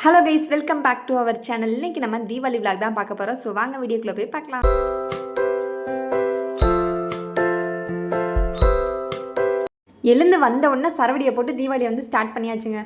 Hello guys, welcome back to our channel. இன்னைக்கு நம்ம Deepavali vlog தான் பார்க்க போகிறோம். ஸோ வாங்க வீடியோக்குள்ளே போய் பார்க்கலாம். எழுந்து வந்த உடனே சரவடியை போட்டு தீபாவளியை வந்து ஸ்டார்ட் பண்ணியாச்சுங்க.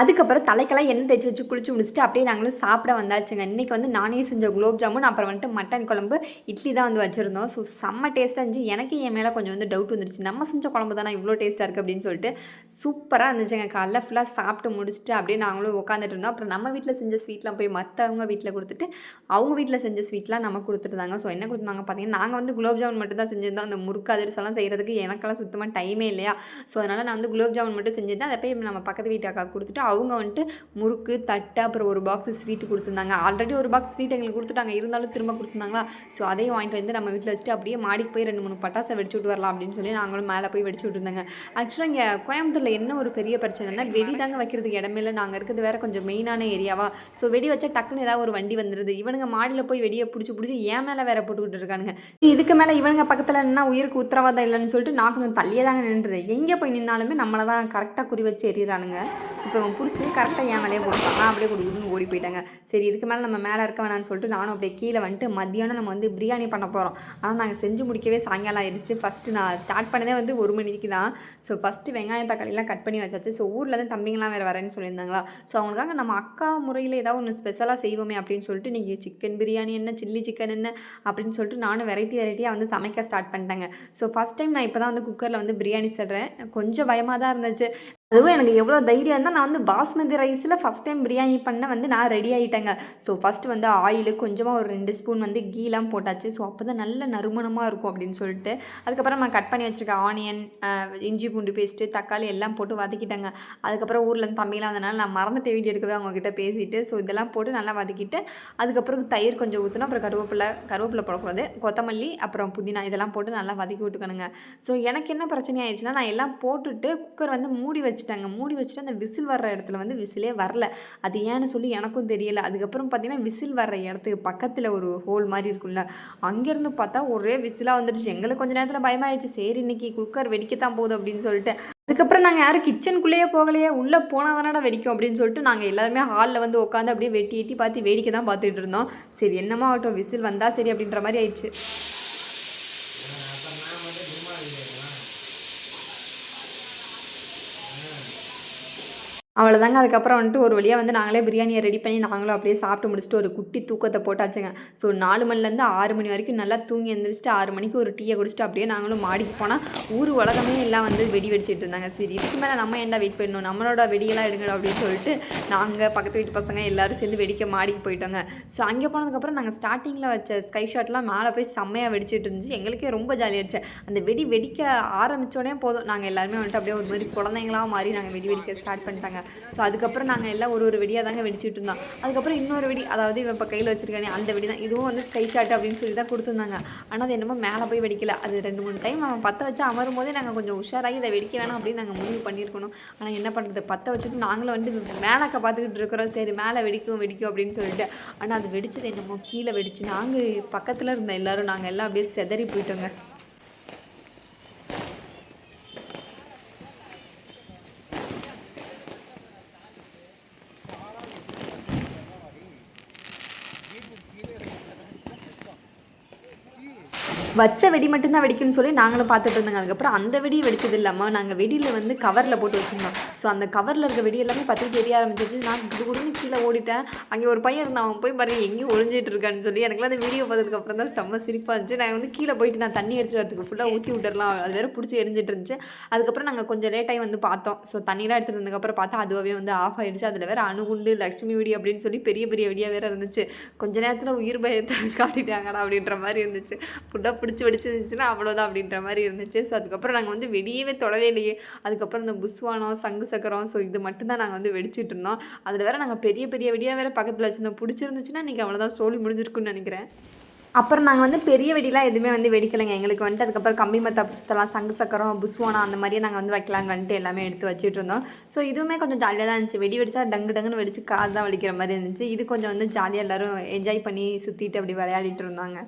அதுக்கப்புறம் தலைக்கெல்லாம் எண்ணெய் தேய்ச்சி வச்சு குளிச்சு முடிச்சுட்டு அப்படியே நாங்களும் சாப்பிட வந்தாச்சுங்க. இன்றைக்கி வந்து நானே செஞ்ச குலோப் ஜாமுன், அப்புறம் வந்துட்டு மட்டன் குழம்பு, இட்லி தான் வந்து வச்சுருந்தோம். ஸோ செம்ம டேஸ்ட்டாக இருந்துச்சு. எனக்கு என் மேலே கொஞ்சம் வந்து டவுட் வந்துருச்சு, நம்ம செஞ்ச குழம்பு தானே இவ்வளோ டேஸ்ட்டாக இருக்குது அப்படின்னு சொல்லிட்டு. சூப்பராக இருந்துச்சுங்க. காலைல ஃபுல்லாக சாப்பிட்டு முடிச்சுட்டு அப்படியே நாங்களும் உட்காந்துட்டு இருந்தோம். அப்புறம் நம்ம வீட்டில் செஞ்ச ஸ்வீட்லாம் போய் மற்றவங்க வீட்டில் கொடுத்துட்டு அவங்க வீட்டில் செஞ்ச ஸ்வீட்லாம் நம்ம கொடுத்துருந்தாங்க. ஸோ என்ன கொடுத்தாங்க பார்த்தீங்கன்னா, நாங்கள் வந்து குலோப் ஜாமுன் மட்டும் தான் செஞ்சுருந்தோம். அந்த முறுக்கு அதிரசெல்லாம் செய்கிறதுக்கு எனக்கெல்லாம் சுத்தமாக டைமே இல்லையா. ஸோ அதனால் நான் வந்து குலோப் ஜாமுன் மட்டும் செஞ்சுருந்தேன். அதை போய் நம்ம பக்கத்து வீட்டு அக்கா கொடுத்துட்டு அவங்க வந்துட்டு முறுக்கு, தட்டு, அப்புறம் ஒரு பாக்ஸ் ஸ்வீட்டு கொடுத்துருந்தாங்க. ஆல்ரெடி ஒரு பாக்ஸ் ஸ்வீட் எங்களுக்கு கொடுத்துட்டாங்க, இருந்தாலும் திரும்ப கொடுத்துருந்தாங்களா. ஸோ அதையும் வாங்கிட்டு வந்து நம்ம வீட்டில் வச்சுட்டு அப்படியே மாடிக்கு போய் 2-3 பட்டாசை வெடிச்சு விட்டு வரலாம் அப்படின்னு சொல்லி நாங்களும் மேலே போய் வெடிச்சு விட்டுருந்தாங்க. ஆக்சுவலாக இங்கே கோயம்புத்தூரில் என்ன ஒரு பெரிய பிரச்சனைனா, வெடி தாங்க வைக்கிறதுக்கு இடமே இல்லை. நாங்கள் இருக்கிறது வேறு கொஞ்சம் மெயினான ஏரியாவா. ஸோ வெடி வச்சா டக்குன்னு ஏதாவது ஒரு வண்டி வந்துடுது. இவனுங்க மாடியில் போய் வெடியை பிடிச்சி ஏன் மேலே வேற போட்டுக்கிட்டு இருக்கானுங்க. இதுக்கு மேலே இவனுங்க பக்கத்தில் என்ன உயிருக்கு உத்தரவாதம் இல்லைன்னு சொல்லிட்டு நான் கொஞ்சம் தள்ளியே தாங்க நின்றுது. எங்கே போய் நின்னாலுமே நம்மளை தான் கரெக்டாக குறி வச்சு எறிகிறானுங்க. இப்போ இவன் பிடிச்சி கரெக்டாக என் மேலேயே போட்டுப்பாங்க. அப்படியே கொடுக்குன்னு ஓடி போயிட்டாங்க. சரி, இதுக்கு மேலே நம்ம மேலே இருக்க வேணான்னு சொல்லிட்டு நானும் அப்படியே கீழே வந்துட்டு மத்தியானம் நம்ம வந்து பிரியாணி பண்ண போகிறோம். ஆனால் நாங்கள் செஞ்சு முடிக்கவே சாயங்காலம் ஆயிடுச்சு. ஃபஸ்ட்டு நான் ஸ்டார்ட் பண்ணதே வந்து 1 மணிக்கு தான். ஸோ ஃபஸ்ட்டு வெங்காயம் தக்காளிலாம் கட் பண்ணி வச்சாச்சு. ஸோ ஊர்லேருந்து தம்பிங்கலாம் வேறு வரேன்னு சொல்லியிருந்தாங்களா. ஸோ அவங்களுக்காக நம்ம அக்கா முறையில் ஏதாவது ஒன்று ஸ்பெஷலாக செய்வோமே அப்படின்னு சொல்லிட்டு இன்றைக்கி சிக்கன் பிரியாணி என்ன, சில்லி சிக்கன் என்ன அப்படின்னு சொல்லிட்டு நானும் வெரைட்டியாக வந்து சமைக்க ஸ்டார்ட் பண்ணிட்டேங்க. ஸோ ஃபஸ்ட் டைம் நான் இப்போ தான் வந்து குக்கரில் வந்து பிரியாணி செய்கிறேன். கொஞ்சம் பயமாக தான் இருந்துச்சு. அதுவும் எனக்கு எவ்வளோ தைரியம் இருந்தால் நான் வந்து பாஸ்மதி ரைஸில் ஃபஸ்ட் டைம் பிரியாணி பண்ண வந்து நான் ரெடி ஆகிட்டேங்க. ஸோ ஃபஸ்ட்டு வந்து ஆயில் கொஞ்சமாக ஒரு 2 ஸ்பூன் வந்து கீலாம் போட்டாச்சு. ஸோ அப்போ தான் நல்ல நறுமணமாக இருக்கும் அப்படின்னு சொல்லிட்டு அதுக்கப்புறம் நான் கட் பண்ணி வச்சுருக்க ஆனியன், இஞ்சி பூண்டு பேஸ்ட்டு, தக்காளி எல்லாம் போட்டு வதக்கிட்டேங்க. அதுக்கப்புறம் ஊர்லேருந்து தம்பிலாம் வந்தனால நான் மறந்துட்டு வீடியோ எடுக்கவே அவங்கக்கிட்ட பேசிவிட்டு ஸோ இதெல்லாம் போட்டு நல்லா வதக்கிட்டு அதுக்கப்புறம் தயிர் கொஞ்சம் ஊற்றணும். அப்புறம் கருவேப்பிலை போடக்கூடாது, கொத்தமல்லி, அப்புறம் புதினா இதெல்லாம் போட்டு நல்லா வதக்கி விட்டுக்கணுங்க. ஸோ எனக்கு என்ன பிரச்சனை ஆயிடுச்சுன்னா, நான் எல்லாம் போட்டுட்டு குக்கர் வந்து மூடி வச்சுட்டு அந்த விசில் வர்ற இடத்துல வந்து விசிலே வரல. அது ஏன்னு சொல்லி எனக்கும் தெரியல. அதுக்கப்புறம் பார்த்தீங்கன்னா விசில் வர்ற இடத்துக்கு பக்கத்தில் ஒரு ஹோல் மாதிரி இருக்குல்ல, அங்கேருந்து பார்த்தா ஒரே விசிலாக வந்துடுச்சு. எங்களுக்கு கொஞ்சம் நேரத்தில் பயமாயிடுச்சு. சரி, இன்னைக்கு குக்கர் வெடிக்கத்தான் போகுது அப்படின்னு சொல்லிட்டு அதுக்கப்புறம் நாங்கள் யாரும் கிச்சனுக்குள்ளேயே போகலையே, உள்ளே போனால் தானடா வெடிக்கும் அப்படின்னு சொல்லிட்டு நாங்கள் எல்லாருமே ஹாலில் வந்து உட்காந்து அப்படியே எட்டி பார்த்து வேடிக்கை தான் பார்த்துட்டு இருந்தோம். சரி, என்னமோ ஆகட்டும், விசில் வந்தால் சரி அப்படின்ற மாதிரி ஆயிடுச்சு. அவ்வளோதாங்க. அதுக்கப்புறம் வந்துட்டு ஒரு வழியாக வந்து நாங்களே பிரியாணியை ரெடி பண்ணி நாங்களும் அப்படியே சாப்பிட்டு முடிச்சுட்டு ஒரு குட்டி தூக்கத்தை போட்டாச்சுங்க. ஸோ 4 மணிலேருந்து 6 மணி வரைக்கும் நல்லா தூங்கி எழுந்திரிச்சிட்டு 6 மணிக்கு ஒரு டீயை குடிச்சிட்டு அப்படியே நாங்களும் மாடிக்கு போனால் ஊர் உலகமே எல்லாம் வந்து வெடி வெடிச்சிட்டு இருந்தாங்க. சரி, இதுக்கு மேலே நம்ம ஏன்டா வெயிட் பண்ணணும், நம்மளோட வெடியெல்லாம் எடுங்கடா அப்படின்னு சொல்லிட்டு நாங்கள் பக்கத்து வீட்டு பசங்க எல்லோரும் சேர்ந்து வெடிக்க மாடிக்கு போயிட்டோங்க. ஸோ அங்கே போனதுக்கப்புறம் நாங்கள் ஸ்டார்டிங்கில் வச்ச ஸ்கை ஷாட்லாம் மேலே போய் செம்மையாக வெடிச்சிட்டு இருந்துச்சு. எங்களுக்கே ரொம்ப ஜாலியாகிடுச்சு. அந்த வெடிக்க ஆரம்பித்தோடனே போதும் நாங்கள் எல்லாருமே வந்துட்டு அப்படியே ஒரு மாதிரி குழந்தைங்களாக மாறி நாங்கள் வெடிக்க ஸ்டார்ட் பண்ணிட்டாங்க. ஸோ அதுக்கப்புறம் நாங்கள் எல்லாம் ஒரு வெடியாக தாங்க வெடிச்சுட்டு இருந்தோம். அதுக்கப்புறம் இன்னொரு வெடி, அதாவது இவன் இப்போ கையில் வச்சுருக்கானே அந்த வெடி தான். இதுவும் வந்து ஸ்கை ஷாட் அப்படின்னு சொல்லி தான் கொடுத்துருந்தாங்க. ஆனால் அது என்னமோ மேலே போய் வெடிக்கல. அது 2-3 டைம் அவன் பற்ற வச்சு அமரும் போதே நாங்கள் கொஞ்சம் உஷாராகி இதை வெடிக்க வேணாம் அப்படின்னு நாங்கள் முடிவு பண்ணியிருக்கணும். ஆனால் என்ன பண்ணுறது, பற்ற வச்சுட்டு நாங்களும் வந்து மேலக்க பார்த்துக்கிட்டு இருக்கிறோம். சரி, மேலே வெடிக்கும் அப்படின்னு சொல்லிட்டு. ஆனால் அது வெடிச்சது என்னமோ கீழே வெடிச்சு நாங்கள் பக்கத்தில் இருந்த எல்லோரும் நாங்கள் எல்லாம் அப்படியே செதறி போயிட்டோங்க. வச்ச வெடி மட்டும்தான் வெடிக்கும்னு சொல்லி நாங்களும் பார்த்துட்டு இருந்தாங்க. அதுக்கப்புறம் அந்த வெடி வெடிச்சது இல்லாமல் நாங்கள் வெடியில் வந்து கவரில் போட்டு வச்சுருந்தோம். ஸோ அந்த கவரில் இருக்க வெடி எல்லாமே பற்றிட்டு எரிய ஆரம்பிச்சிச்சு. நான் குடுன்னு கீழே ஓடிட்டேன். அங்கே ஒரு பையன் இருந்தான், அவன் போய் பாருங்க எங்கேயும் ஒளிஞ்சிட்டு இருக்கான்னு சொல்லி. எனக்குலாம் அந்த வீடியோ பார்த்ததுக்கப்புறம் தான் செம்ம சிரிப்பாக இருந்துச்சு. நான் வந்து கீழே போயிட்டு நான் தண்ணி எடுத்துகிட்டு வரதுக்கு ஃபுல்லாக ஊற்றி விட்டுறலாம், அது வேறு பிடிச்சி எரிஞ்சிட்டு இருந்துச்சு. அதுக்கப்புறம் நாங்கள் கொஞ்சம் லேட்டாகி வந்து பார்த்தோம். ஸோ தண்ணியெலாம் எடுத்துகிட்டு இருந்ததுக்கப்புறம் பார்த்தா அதுவாகவே வந்து ஆஃப் ஆகிடுச்சு. அதில் வேறு அணுகுண்டு, லட்சுமி வெடி அப்படின்னு சொல்லி பெரிய வெடியாக வேறு இருந்துச்சு. கொஞ்சம் நேரத்தில் உயிர் பயத்தை காட்டிட்டாங்கடா அப்படின்ற மாதிரி இருந்துச்சு. ஃபுல்லாக பிடிச்சி வெடிச்சிருந்துச்சுன்னா அவ்வளோதான் அப்படின்ற மாதிரி இருந்துச்சு. ஸோ அதுக்கப்புறம் நாங்கள் வந்து வெடியவே தொடவே இல்லையே. அதுக்கப்புறம் இந்த புஸ்வானம், சங்கு சக்கரம், ஸோ இது மட்டும்தான் நாங்கள் வந்து வெடிச்சிட்டு இருந்தோம். அதில் வேறு நாங்கள் பெரிய வெடியாக வேறு பக்கத்தில் வச்சுருந்தோம். பிடிச்சிருந்துச்சுன்னா இன்றைக்கி அவ்வளோதான், சோழி முடிஞ்சிருக்குன்னு நினைக்கிறேன். அப்புறம் நாங்கள் வந்து பெரிய வெடிலாம் எதுவுமே வந்து வெடிக்கலைங்க. எங்களுக்கு வந்துட்டு அதுக்கப்புறம் கம்பி மத்தாப்பு சுற்றலாம், சங்கு சக்கரம், புஸ்வானம் அந்த மாதிரியே நாங்கள் வந்து வைக்கலான்னு வந்துட்டு எல்லாமே எடுத்து வச்சுட்டு இருந்தோம். ஸோ இதுவுமே கொஞ்சம் ஜாலியாக தான் இருந்துச்சு. வெடிச்சா டங்குன்னு வெடிச்சு காது தான் வலிக்கிற மாதிரி இருந்துச்சு. இது கொஞ்சம் வந்து ஜாலியாக எல்லோரும் என்ஜாய் பண்ணி சுற்றிட்டு அப்படி விளையாடிட்டு இருந்தாங்க.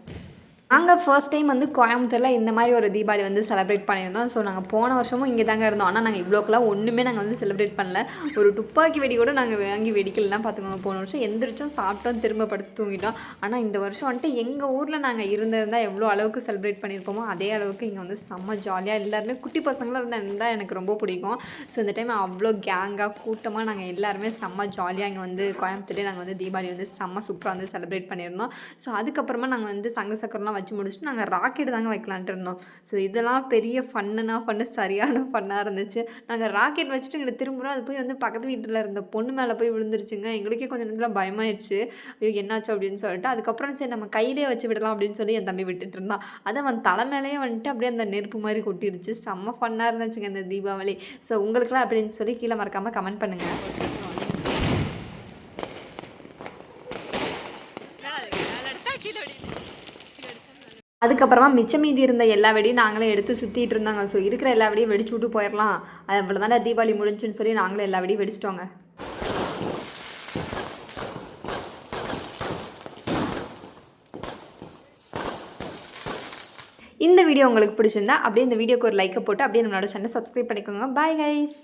நாங்கள் ஃபர்ஸ்ட் டைம் வந்து கோயம்புத்தூரில் இந்த மாதிரி ஒரு தீபாவளி வந்து செலிப்ரேட் பண்ணியிருந்தோம். ஸோ நாங்கள் போன வருஷமும் இங்கே தாங்க இருந்தோம். ஆனால் நாங்கள் இவ்வளோக்கெல்லாம் ஒன்றுமே நாங்கள் வந்து செலிப்ரேட் பண்ணல. ஒரு துப்பாக்கி வெடி கூட நாங்கள் வாங்கி வெடிக்கலாம் பார்த்துக்கோங்க. போன வருஷம் எந்திரிச்சோம், சாப்பிட்டோம், திரும்ப படுத்து தூங்கிட்டோம். ஆனால் இந்த வருஷம் வந்துட்டு எங்கள் ஊரில் நாங்கள் இருந்திருந்தால் எவ்வளோ அளவுக்கு செலிப்ரேட் பண்ணியிருப்போமோ அதே அளவுக்கு இங்கே வந்து செம்ம ஜாலியாக எல்லாருமே குட்டி பசங்களாக இருந்தால் எனக்கு ரொம்ப பிடிக்கும். ஸோ இந்த டைம் அவ்வளோ கேங்காக கூட்டமாக நாங்கள் எல்லாருமே செம்ம ஜாலியாக இங்கே வந்து கோயம்புத்தூர்லேயே நாங்கள் வந்து தீபாவளி வந்து செம்ம சூப்பராக வந்து செலிப்ரேட் பண்ணியிருந்தோம். ஸோ அதுக்கப்புறமா நாங்கள் வந்து சங்கு சக்கரம்லாம் வச்சு முடிச்சுட்டு நாங்கள் ராக்கெட் தாங்க வைக்கலான்ட்டு இருந்தோம். ஸோ இதெல்லாம் பெரிய ஃபன்னு சரியான ஃபன்னாக இருந்துச்சு. நாங்கள் ராக்கெட் வச்சுட்டு இங்கே திரும்புகிறோம், அது போய் வந்து பக்கத்து வீட்டில் இருந்த பொண்ணு மேலே போய் விழுந்துருச்சுங்க. எங்களுக்கே கொஞ்சம் நேரத்தில் பயமாயிடுச்சு. ஐயோ என்னாச்சு அப்படின்னு சொல்லிட்டு அதுக்கப்புறம் சரி நம்ம கையிலே வச்சு விடலாம் அப்படின்னு சொல்லி என் தம்பி விட்டுட்டு இருந்தான். அதை அவன் தலை மேலேயே வந்துட்டு அப்படியே அந்த நெருப்பு மாதிரி கொட்டிடுச்சு. செம்ம ஃபன்னாக இருந்துச்சுங்க இந்த தீபாவளி. ஸோ உங்களுக்குலாம் அப்படின்னு சொல்லி கீழே மறக்காமல் கமெண்ட் பண்ணுங்கள். அதுக்கப்புறமா மிச்சம் மீதி இருந்த எல்லா வெடியும் நாங்களே எடுத்து சுற்றிட்டு இருந்தாங்க. ஸோ இருக்கிற எல்லா வெடியும் வெடிச்சு விட்டு போயிடலாம், அது அவ்வளோதானே தீபாவளி முடிஞ்சுன்னு சொல்லி நாங்களும் எல்லா வெடியும் வெடிச்சிட்டோங்க. இந்த வீடியோ உங்களுக்கு பிடிச்சிருந்தா அப்படியே இந்த வீடியோக்கு ஒரு லைக்கை போட்டு அப்படியே நம்மளோட சேனலை சப்ஸ்கிரைப் பண்ணிக்கோங்க. Bye guys.